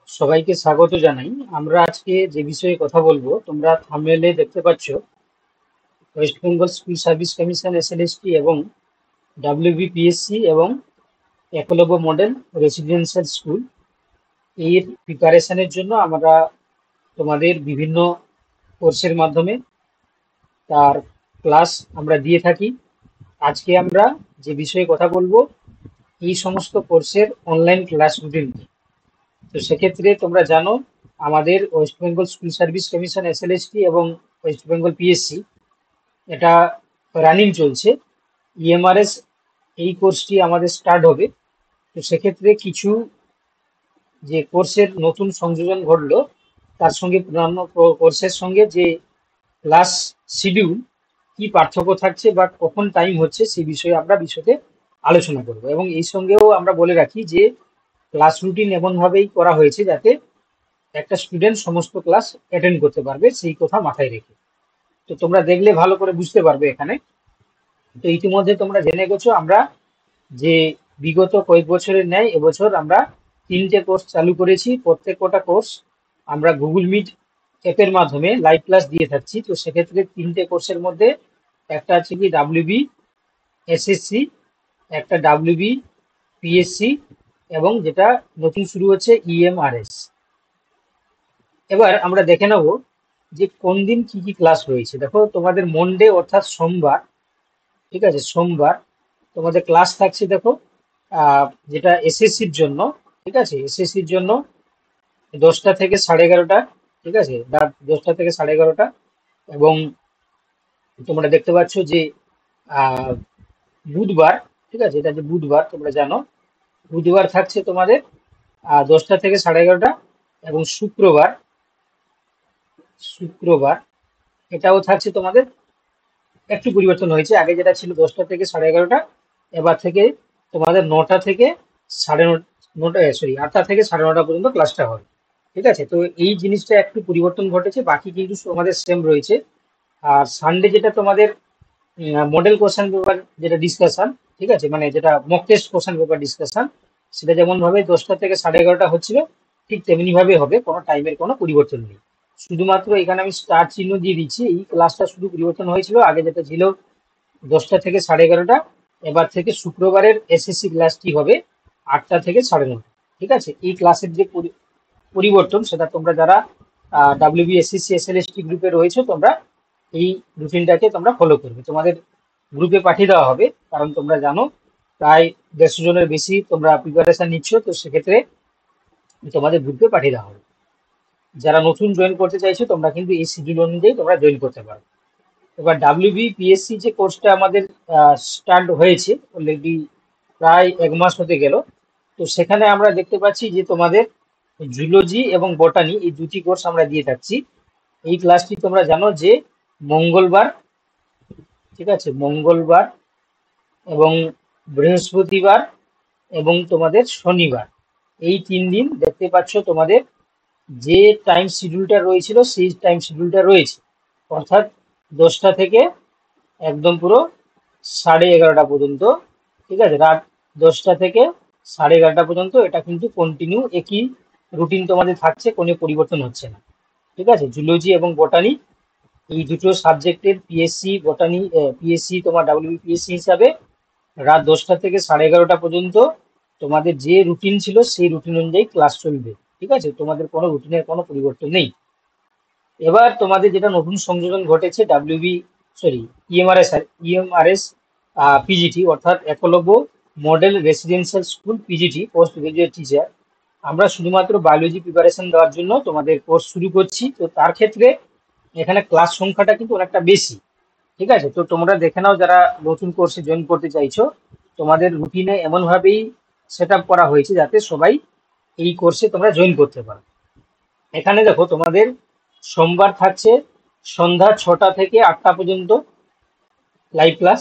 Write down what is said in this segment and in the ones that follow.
সবাইকে স্বাগত জানাই। আমরা আজকে যে বিষয়ে কথা বলবো, তোমরা থাম্বনেইলে দেখতে পাচ্ছ, West Bengal school service commission SLST এবং ডাব্লিউবিপিএসসি এবং একলব্য মডেল রেসিডেন্সিয়াল স্কুল এর প্রিপারেশনের জন্য আমরা তোমাদের বিভিন্ন কোর্সের মাধ্যমে তার ক্লাস আমরা দিয়ে থাকি। আজকে আমরা যে বিষয়ে কথা বলবো, এই সমস্ত কোর্সের অনলাইন ক্লাস রুটিন। তো সেক্ষেত্রে তোমরা জানো, আমাদের West Bengal school service commission SLST এবং ওয়েস্ট বেঙ্গল পিএসসি এটা রানিং চলছে। ইএমআরএস এই কোর্সটি আমাদের স্টার্ট হবে। তো সেক্ষেত্রে কিছু যে কোর্সের নতুন সংযোজন ঘটলো, তার সঙ্গে পুরানো কোর্সের সঙ্গে যে ক্লাস শিডিউল কি পার্থক্য থাকছে বা কখন টাইম হচ্ছে, সেই বিষয়ে আমরা বিশদে আলোচনা করব। এবং এই সঙ্গেও আমরা বলে রাখি যে ক্লাস রুটিন এমনভাবেই করা হয়েছে যাতে একটা স্টুডেন্ট সমস্ত ক্লাস অ্যাটেন্ড করতে পারবে, সেই কথা মাথায় রেখে। তো তোমরা দেখলে ভালো করে বুঝতে পারবে এখানে। তো ইতিমধ্যে তোমরা জেনে গেছো আমরা যে বিগত কয়েক বছরের ন্যায় এবছর আমরা 3টে কোর্স চালু করেছি। প্রত্যেক কটা কোর্স আমরা গুগল মিট অ্যাপের মাধ্যমে লাইভ ক্লাস দিয়ে থাকছি। তো সেক্ষেত্রে 3টে কোর্সের মধ্যে একটা হচ্ছে কি ডাব্লিউবি এসএসসি, একটা ডাব্লিউবি পিএসসি এবং যেটা নতুন শুরু হচ্ছে ইএমআরএস। এবার আমরা দেখে নেব যে কোন দিন কি কি ক্লাস রয়েছে। দেখো, তোমাদের মনডে অর্থাৎ সোমবার, ঠিক আছে, সোমবার তোমাদের ক্লাস থাকছে। দেখো, যেটা এসএসসির জন্য, ঠিক আছে, এসএসসির জন্য 10টা থেকে 11:30, ঠিক আছে, রাত 10টা থেকে 11:30। এবং তোমরা দেখতে পাচ্ছ যে আহ, বুধবার, ঠিক আছে, এটা যে বুধবার তোমরা জানো, বুধবার থাকছে তোমাদের 10টা থেকে 11:30। এবং শুক্রবার, শুক্রবার এটাও থাকছে তোমাদের, একটু পরিবর্তন হয়েছে, আগে যেটা ছিল 10টা থেকে 11:30, এবার থেকে তোমাদের 9টা থেকে সাড়ে নটা, সরি 8টা থেকে 9:30 পর্যন্ত ক্লাসটা হবে। ঠিক আছে, তো এই জিনিসটা একটু পরিবর্তন ঘটেছে, বাকি কিন্তু আমাদের সেম রয়েছে। আর সানডে যেটা তোমাদের মডেল কোশ্চেন পেপার যেটা ডিসকাশন, ঠিক আছে, মানে যেটা mock test question paper discussion, সেটা যেমন ভাবে 10টা থেকে 11:30 হচ্ছিল, ঠিক তেমনি ভাবে হবে, কোনো টাইমের কোনো পরিবর্তন নেই। শুধুমাত্র এখানে আমি স্টার চিহ্ন দিয়ে দিচ্ছি, এই ক্লাসটা শুধু পরিবর্তন হয়েছিল। আগে যেটা ছিল 10টা থেকে 11:30, এবার থেকে শুক্রবারের এসএসসি ক্লাসটি হবে 8টা থেকে 9:30। ঠিক আছে, এই ক্লাসের যে পরিবর্তন, সেটা তোমরা যারা ডাব্লিউবিএসসিসি এসএলএসটি গ্রুপে রয়েছে, তোমরা এই রুটিনটাকে তোমরা ফলো করবে। তোমাদের গ্রুপে পাঠিয়ে দেওয়া হবে, কারণ তোমরা জানো প্রায় 150 জনের বেশি তোমরা প্রিপারেশন নিচ্ছ। তো সেক্ষেত্রে তোমাদের গ্রুপে পাঠিয়ে দেওয়া হবে। যারা নতুন জয়েন করতে চাইছো, তোমরা কিন্তু এই শিডিউল অনুযায়ী তোমরা জয়েন করতে পারো। এবার ডাব্লিউবিপিএসসি যে কোর্সটা আমাদের স্টার্ট হয়েছে অলরেডি, প্রায় 1 মাস হতে গেল। তো সেখানে আমরা দেখতে পাচ্ছি যে তোমাদের জুলজি এবং বটানি এই দুটি কোর্স আমরা দিয়ে থাকছি। এই ক্লাসটি তোমরা জানো যে মঙ্গলবার, ঠিক আছে, মঙ্গলবার এবং বৃহস্পতিবার এবং তোমাদের শনিবার, এই 3 দিন দেখতে পাচ্ছ তোমাদের যে টাইম শিডিউলটা রয়েছিল সেই টাইম শিডিউলটা রয়েছে। অর্থাৎ 10টা থেকে একদম পুরো 11:30 পর্যন্ত, ঠিক আছে, রাত 10টা থেকে 11:30 পর্যন্ত এটা কিন্তু কন্টিনিউ একই রুটিন তোমাদের থাকছে, কোনো পরিবর্তন হচ্ছে না। ঠিক আছে, জুলজি এবং বটানি এই দুটো সাবজেক্টের পিএসসি বটানি, পিএসসি তোমার ডাব্লিউবিপিএসসি হিসাবে রাত 10টা থেকে 11:30 পর্যন্ত তোমাদের যে রুটিন ছিল সেই রুটিন অনুযায়ী ক্লাস চলবে। ঠিক আছে, তোমাদের কোনো রুটিনের কোনো পরিবর্তন নেই। এবার তোমাদের যেটা নতুন সংযোজন ঘটেছে, ইএমআরএস, ইএমআরএস পিজিটি, অর্থাৎ Eklavya model residential school PGT, post graduate teacher. আমরা শুধুমাত্র বায়োলজি প্রিপারেশন দেওয়ার জন্য তোমাদের কোর্স শুরু করছি। তো তার ক্ষেত্রে এখানে ক্লাস সংখ্যাটা কিন্তু অনেকটা বেশি। ঠিক আছে, তো তোমরা দেখে নাও যারা নতুন কোর্সে জয়েন করতে চাইছো, তোমাদের রুটিনে এমনভাবেই সেট আপ করা হয়েছে যাতে সবাই এই কোর্সে তোমরা জয়েন করতে পারো। এখানে দেখো, তোমাদের সোমবার থাকছে সন্ধ্যা 6টা থেকে 8টা পর্যন্ত লাইভ ক্লাস।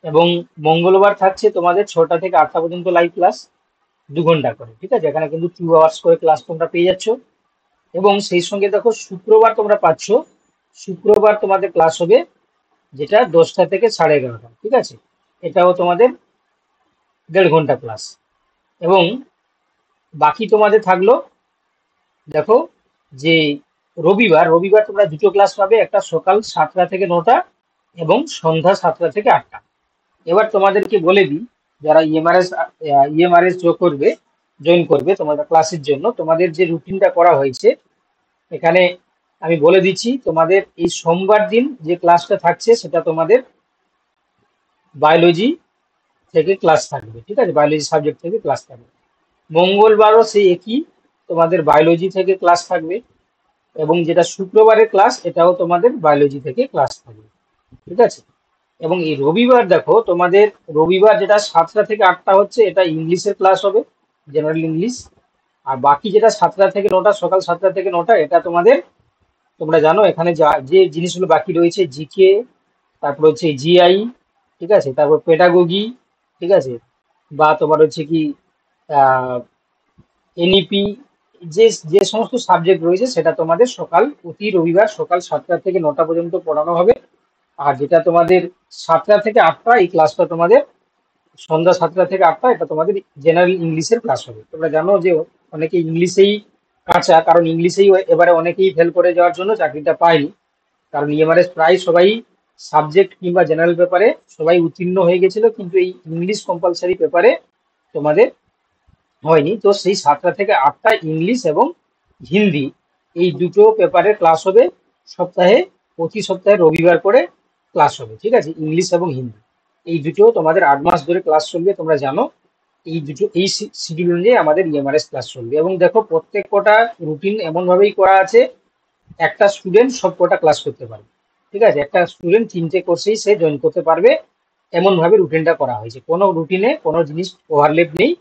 এবং মঙ্গলবার থাকছে তোমাদের 6টা থেকে 8টা পর্যন্ত লাইভ ক্লাস, 2 ঘন্টা করে। ঠিক আছে, এখানে কিন্তু 2 আওয়ার্স করে ক্লাস তোমরা পেয়ে যাচ্ছ। এবং সেই সঙ্গে দেখো, শুক্রবার তোমরা পাচ্ছ, শুক্রবার তোমাদের ক্লাস হবে যেটা 10টা থেকে 11:30। ঠিক আছে, এটাও তোমাদের 1.5 ঘন্টা ক্লাস। এবং বাকি তোমাদের থাকলো দেখো যে রবিবার রবিবার তোমরা দুটো ক্লাস পাবে, একটা সকাল 7টা থেকে 9টা এবং সন্ধ্যা 7টা থেকে 8টা। এবার তোমাদেরকে বলে দিই, যারা ইএমআরএস জয়েন করবে তোমাদের ক্লাসের জন্য, তোমাদের যে রুটিনটা করা হয়েছে এখানে আমি বলে দিচ্ছি। তোমাদের এই সোমবার দিন যে ক্লাসটা থাকছে সেটা তোমাদের বায়োলজি থেকে ক্লাস থাকবে, ঠিক আছে, বায়োলজি সাবজেক্ট থেকে ক্লাস থাকবে। মঙ্গলবারও সেই একই, তোমাদের বায়োলজি থেকে ক্লাস থাকবে। এবং যেটা শুক্রবারের ক্লাস এটাও তোমাদের বায়োলজি থেকে ক্লাস থাকবে, ঠিক আছে। এবং এই রবিবার দেখো তোমাদের, রবিবার যেটা 7টা থেকে 8টা হচ্ছে এটা ইংলিশের ক্লাস হবে, জেনারেল ইংলিশ। আর বাকি যেটা 7টা থেকে 9টা, সকাল 7টা থেকে 9টা, এটা তোমাদের, তোমরা জানো এখানে যা যে জিনিসগুলো বাকি রয়েছে, জিকে, তারপর হচ্ছে জিআই, ঠিক আছে, তারপর পেডাগোগি, ঠিক আছে, বা তোমার হচ্ছে কি এনইপি, যে যে সমস্ত সাবজেক্ট রয়েছে সেটা তোমাদের প্রতি রবিবার সকাল 7টা থেকে 9টা পর্যন্ত পড়ানো হবে। আর যেটা তোমাদের 7টা থেকে 8টা, এই ক্লাসটা তোমাদের সন্ধ্যা 7টা থেকে 8টা, এটা তোমাদের জেনারেল ইংলিশের ক্লাস হবে। তোমরা জানো যে অনেকে ইংলিশেই কাঁচা, কারণ ইংলিশেই এবারে অনেকেই ফেল করে যাওয়ার জন্য চাকরিটা পায়নি। কারণ ইএমআরএস প্রায় সবাই সাবজেক্ট কিংবা জেনারেল পেপারে সবাই উত্তীর্ণ হয়ে গেছিল, কিন্তু এই ইংলিশ কম্পালসারি পেপারে তোমাদের হয়নি। তো সেই 7টা থেকে 8টা ইংলিশ এবং হিন্দি, এই দুটো পেপারের ক্লাস হবে সপ্তাহে, প্রতি সপ্তাহে রবিবার করে ক্লাস হবে, ঠিক আছে, ইংলিশ এবং হিন্দি। এই দুটো তোমাদের 8 মাস ধরে ক্লাস চলবে, তোমরা জানো। এই দুটো এই শিডিউল অনুযায়ী আমাদের ইএমআরএস ক্লাস চলবে। এবং দেখো প্রত্যেক কটা রুটিন এমন ভাবেই করা আছে, একটা স্টুডেন্ট সব কটা ক্লাস করতে পারবে, ঠিক আছে, একটা স্টুডেন্ট 3টে কোর্সেই সে জয়েন করতে পারবে, এমন ভাবে রুটিনটা করা হয়েছে। কোনো রুটিনে কোনো জিনিস ওভারলেপ নেই,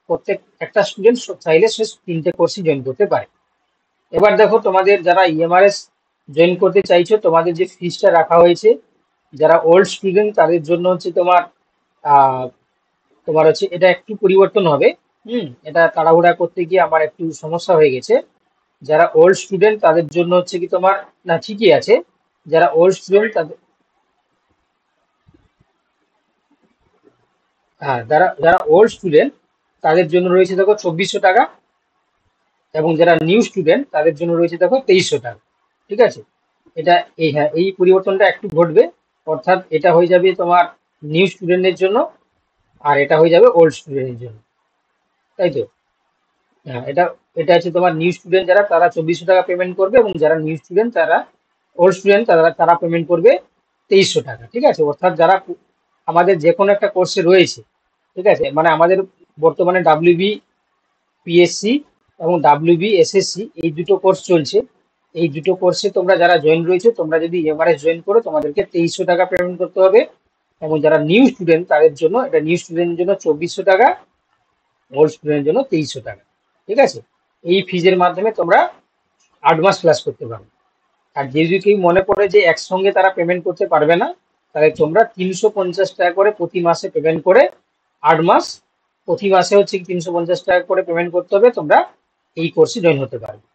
প্রত্যেক একটা স্টুডেন্ট চাইলে সে 3টে কোর্সই জয়েন করতে পারে। এবার দেখো তোমাদের যারা ইএমআরএস জয়েন করতে চাইছো, তোমাদের যে ফিসটা রাখা হয়েছে, যারা ওল্ড স্টুডেন্ট তাদের জন্য হচ্ছে তোমার আহ, তোমার হচ্ছে এটা একটু পরিবর্তন হবে। এটা তাড়াহুড়া করতে গিয়ে আমার একটু সমস্যা হয়ে গেছে। যারা ওল্ড স্টুডেন্ট তাদের জন্য হচ্ছে কি তোমার, না ঠিকই আছে, যারা ওল্ড স্টুডেন্ট তাদের, হ্যাঁ, যারা যারা ওল্ড স্টুডেন্ট তাদের জন্য রয়েছে দেখো 2400 টাকা। এবং যারা নিউ স্টুডেন্ট তাদের জন্য রয়েছে দেখো 2300 টাকা, ঠিক আছে। এটা এই, হ্যাঁ, এই পরিবর্তনটা একটু ঘটবে। অর্থাৎ এটা হয়ে যাবে তোমার নিউ স্টুডেন্টের জন্য, আর এটা হয়ে যাবে ওল্ড স্টুডেন্টের জন্য, তাই তো। হ্যাঁ, এটা এটা হচ্ছে তোমার নিউ স্টুডেন্ট যারা, তারা 2400 টাকা পেমেন্ট করবে, এবং যারা নিউ স্টুডেন্ট তারা, ওল্ড স্টুডেন্ট তারা তারা পেমেন্ট করবে 2300 টাকা, ঠিক আছে। অর্থাৎ যারা আমাদের যে কোনো একটা কোর্সে রয়েছে, ঠিক আছে, মানে আমাদের বর্তমানে ডাব্লিউবি পিএসসি এবং ডাব্লিউবি এসএসসি এই দুটো কোর্স চলছে। এই দুটো কোর্সে তোমরা যারা জয়েন রয়েছে, তোমরা যদি এমআরএস জয়েন করো তোমাদেরকে 2300 টাকা পেমেন্ট করতে হবে। এবং যারা নিউ স্টুডেন্ট তাদের জন্য, এটা নিউ স্টুডেন্টের জন্য 2400 টাকা, ওল্ড স্টুডেন্টের জন্য 2300 টাকা, ঠিক আছে। এই ফিজের মাধ্যমে তোমরা 8 মাস ক্লাস করতে পারো। আর যদি কেউ মনে করে যে একসঙ্গে তারা পেমেন্ট করতে পারবে না, তাহলে তোমরা 350 টাকা করে প্রতি মাসে পেমেন্ট করে 8 মাস, প্রতি মাসে হচ্ছে 350 টাকা করে পেমেন্ট করতে হবে, তোমরা এই কোর্সে জয়েন হতে পারবে।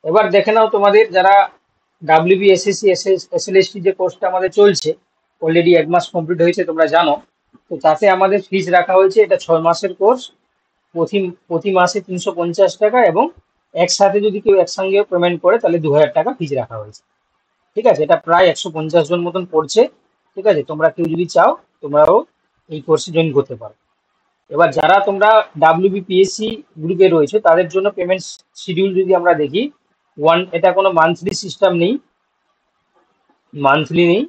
এবার দেখে নাও তোমাদের যারা ডাব্লিউবি এসএসসি এসএলএসটি যে কোর্সটা আমাদের চলছে, অলরেডি 1 মাস কমপ্লিট হয়েছে তোমরা জানো। তো তাতে আমাদের ফিজ রাখা হয়েছে, এটা 6 মাসের কোর্স, প্রতি প্রতি মাসে 350 টাকা, এবং একসাথে যদি কেউ একসঙ্গে পেমেন্ট করে তাহলে 2000 টাকা ফিজ রাখা হয়েছে, ঠিক আছে। এটা প্রায় 150 জন মতন পড়ছে, ঠিক আছে। তোমরা কেউ যদি চাও তোমরাও এই কোর্সে জয়েন করতে পারো। এবার যারা তোমরা ডাব্লিউবিপিএসসি গ্রুপে রয়েছে তাদের জন্য পেমেন্ট শিডিউল যদি আমরা দেখি, এটা কোনো মান্থলি সিস্টেম নেই, মান্থলি নেই।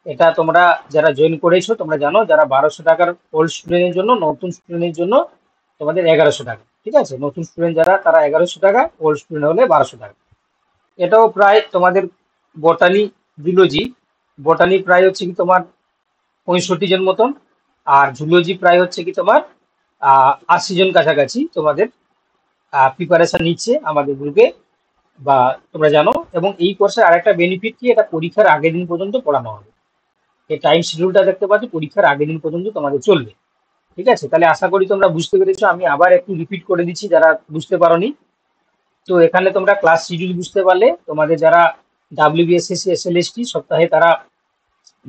এটা তোমরা যারা জয়েন করেছো তোমরা জানো, যারা 1200 টাকার ওল্ড স্টুডেন্টের জন্য, নতুন স্টুডেন্টের জন্য তোমাদের 1100 টাকা, ঠিক আছে। নতুন স্টুডেন্ট যারা তারা 1100 টাকা, ওল্ড স্টুডেন্ট হলে 1200 টাকা। এটাও প্রায় তোমাদের বটানি, জুলজি, বটানি প্রায় হচ্ছে কি তোমার 65 জন মতন, আর জুলজি প্রায় হচ্ছে কি তোমার 80 জন কাছাকাছি তোমাদের প্রিপারেশন নিচ্ছে আমাদের গ্রুপে, বা তোমরা জানো। এবং এই কোর্সের আরেকটা বেনিফিট কি, এটা পরীক্ষার আগের দিন পর্যন্ত পড়ানো হবে। এই টাইম শিডিউলটা দেখতে পাচ্ছ, পরীক্ষার আগের দিন পর্যন্ত তোমাদের চলবে, ঠিক আছে। তাহলে আশা করি তোমরা বুঝতে পেরেছো। আমি আবার একটু রিপিট করে দিচ্ছি যারা বুঝতে পারোনি। তো এখানে তোমরা ক্লাস শিডিউল বুঝতে পারলে, তোমাদের যারা ডাব্লিউবিএসএসসি এসএলএসটি সপ্তাহে তারা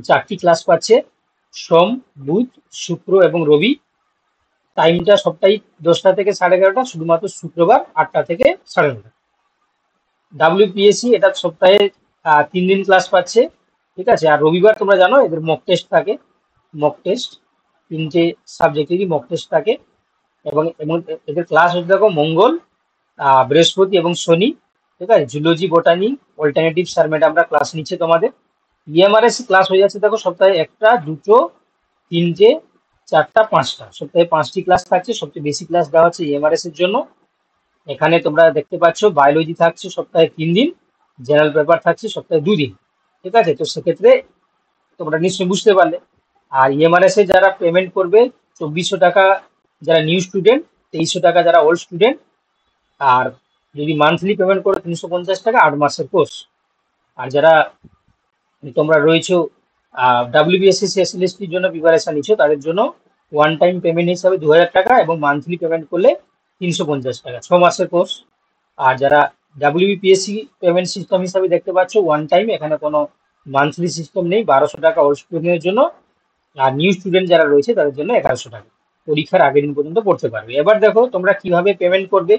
4টি ক্লাস পাচ্ছে, সোম, বুধ, শুক্র এবং রবি। টাইমটা সবটাই 10টা থেকে 11:30, শুধুমাত্র শুক্রবার 8টা থেকে 9:30। ডাব্লিউপিএসসি এটা সপ্তাহে 3 দিন ক্লাস পাচ্ছে, ঠিক আছে। আর রবিবার তোমরা জানো এদের মক টেস্ট থাকে, মক টেস্ট 3টে সাবজেক্টেরই মক টেস্ট থাকে। এবং এবং এদের ক্লাস হচ্ছে দেখো মঙ্গল, বৃহস্পতি এবং শনি, ঠিক আছে। জুলজি, বোটানি, অল্টারনেটিভ স্যার ম্যাডামরা ক্লাস নিচ্ছে তোমাদের। ইএমআরএস ক্লাস হয়ে যাচ্ছে দেখো সপ্তাহে একটা, দুটো, তিনটে, চারটা, পাঁচটা, সপ্তাহে 5টি ক্লাস থাকছে। সবচেয়ে বেশি ক্লাস দেওয়া হচ্ছে ইএমআরএস এর জন্য। এখানে তোমরা দেখতে পাচ্ছ বায়োলজি থাকছে সপ্তাহে 3 দিন, জেনারেল পেপার থাকছে সপ্তাহে 2 দিন, ঠিক আছে। তো সেক্ষেত্রে তোমরা নিশ্চয়ই বুঝতে পারলে। আর ইএমআরএস এ যারা পেমেন্ট করবে 2400 টাকা যারা নিউ স্টুডেন্ট, 2300 টাকা যারা ওল্ড স্টুডেন্ট। আর যদি মান্থলি পেমেন্ট করো 350 টাকা, 8 মাসের কোর্স। আর যারা তোমরা রয়েছো ডাব্লিউবিএসএস এসএলএসটির জন্য প্রিপারেশন নিচ্ছ, তাদের জন্য ওয়ান টাইম পেমেন্ট হিসাবে 2000 টাকা এবং মান্থলি পেমেন্ট করলে 350 টাকা, 6 মাসের কোর্স। আর যারা ডাব্লিউবিপিএসসি পেমেন্ট সিস্টেম হিসাবে দেখতে পাচ্ছ ওয়ান টাইম, এখানে কোনো মান্থলি সিস্টেম নেই, 1200 টাকা ওল্ড স্টুডেন্টের জন্য। আর নিউ স্টুডেন্ট যারা রয়েছে তাদের জন্য 1100 টাকা, পরীক্ষার আগের দিন পর্যন্ত পড়তে পারবে। এবার দেখো তোমরা কিভাবে পেমেন্ট করবে,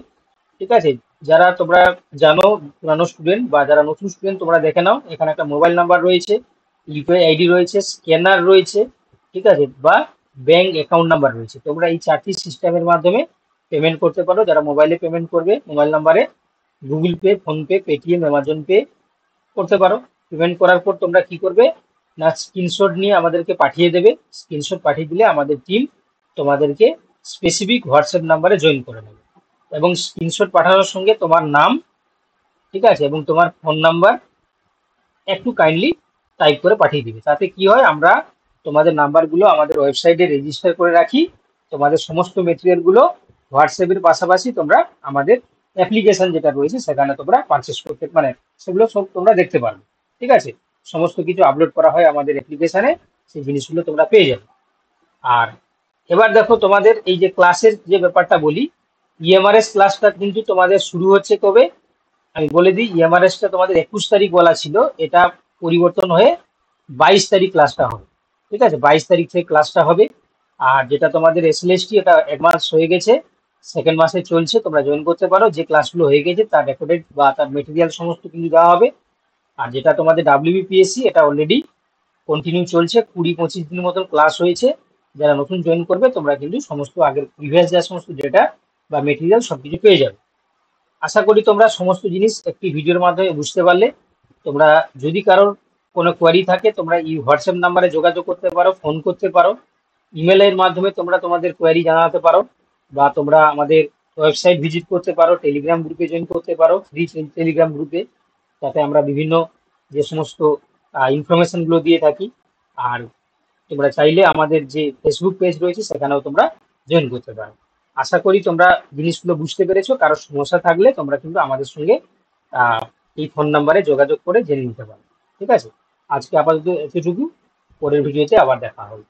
ঠিক আছে। যারা তোমরা জানো পুরানো স্টুডেন্ট বা যারা নতুন স্টুডেন্ট, তোমরা দেখে নাও এখানে একটা মোবাইল নাম্বার রয়েছে, ইউপিআই আইডি রয়েছে, স্ক্যানার রয়েছে, ঠিক আছে, বা ব্যাংক অ্যাকাউন্ট নাম্বার রয়েছে। তোমরা এই 4টি সিস্টেমের মাধ্যমে পেমেন্ট করতে পারো। যারা মোবাইলে পেমেন্ট করবে মোবাইল নাম্বারে Google pay, PhonePe, Paytm, Amazon pay করতে পারো। পেমেন্ট করার পর তোমরা কি করবে না, স্ক্রিনশট নিয়ে আমাদেরকে পাঠিয়ে দেবে। স্ক্রিনশট পাঠিয়ে দিলে আমাদের টিম তোমাদেরকে স্পেসিফিক হোয়াটসঅ্যাপ নাম্বারে জয়েন করে নেবে। এবং স্ক্রিনশট পাঠানোর সঙ্গে তোমার নাম, ঠিক আছে, এবং তোমার ফোন নাম্বার একটু কাইন্ডলি টাইপ করে পাঠিয়ে দিবে। তাতে কি হয়, আমরা তোমাদের নাম্বারগুলো আমাদের ওয়েবসাইটে রেজিস্টার করে রাখি। তোমাদের সমস্ত মেটেরিয়ালগুলো হোয়াটসঅ্যাপের পাশাপাশি তোমরা আমাদের অ্যাপ্লিকেশন যেটা রয়েছে সেখানে তোমরা পারচেস করতে, মানে সেগুলো সব তোমরা দেখতে পারবে, ঠিক আছে। সমস্ত কিছু আপলোড করা হয় আমাদের অ্যাপ্লিকেশনে, সেই জিনিসগুলো তোমরা পেয়ে যাবে। আর এবার দেখো তোমাদের এই যে ক্লাসের যে ব্যাপারটা বলি, ইএমআরএস ক্লাসটা কিন্তু তোমাদের শুরু হচ্ছে কবে আমি বলে দিই। ইএমআরএসটা তোমাদের 21 তারিখ বলা ছিল, এটা পরিবর্তন হয়ে 22 তারিখ ক্লাসটা হবে, ঠিক আছে। 22 তারিখ থেকে ক্লাসটা হবে। আর যেটা তোমাদের এসএলএসটি, এটা 1 মাস হয়ে গেছে, সেকেন্ড মাসে চলছে, তোমরা জয়েন করতে পারো। যে ক্লাসগুলো হয়ে গেছে তার রেকর্ডেড বা তার মেটেরিয়াল সমস্ত কিছু দেওয়া হবে। আর যেটা তোমাদের ডাব্লিউবিপিএসসি, এটা অলরেডি কন্টিনিউ চলছে, 20-25 দিন মতন ক্লাস হয়েছে। যারা নতুন জয়েন করবে তোমরা কিন্তু সমস্ত আগের প্রিভিয়াস যা সমস্ত ডেটা বা মেটেরিয়াল সবকিছু পেয়ে যাবে। আশা করি তোমরা সমস্ত জিনিস একটি ভিডিওর মাধ্যমে বুঝতে পারলে। তোমরা যদি কারোর কোনো কোয়ারি থাকে তোমরা এই হোয়াটসঅ্যাপ নাম্বারে যোগাযোগ করতে পারো, ফোন করতে পারো, ইমেলের মাধ্যমে তোমরা তোমাদের কোয়ারি জানাতে পারো, বা তোমরা আমাদের ওয়েবসাইট ভিজিট করতে পারো, টেলিগ্রাম গ্রুপে জয়েন করতে পারো, ফ্রি টেলিগ্রাম গ্রুপে, যাতে আমরা বিভিন্ন যে সমস্ত ইনফরমেশনগুলো দিয়ে থাকি। আর তোমরা চাইলে আমাদের যে ফেসবুক পেজ রয়েছে সেখানেও তোমরা জয়েন করতে পারো। আশা করি তোমরা জিনিসগুলো বুঝতে পেরেছো। কারো সমস্যা থাকলে তোমরা কিন্তু আমাদের সঙ্গে আহ, এই ফোন নাম্বারে যোগাযোগ করে জেনে নিতে পারো, ঠিক আছে। আজকে আপাতত এতটুকু, পরের ভিডিওতে আবার দেখা হবে।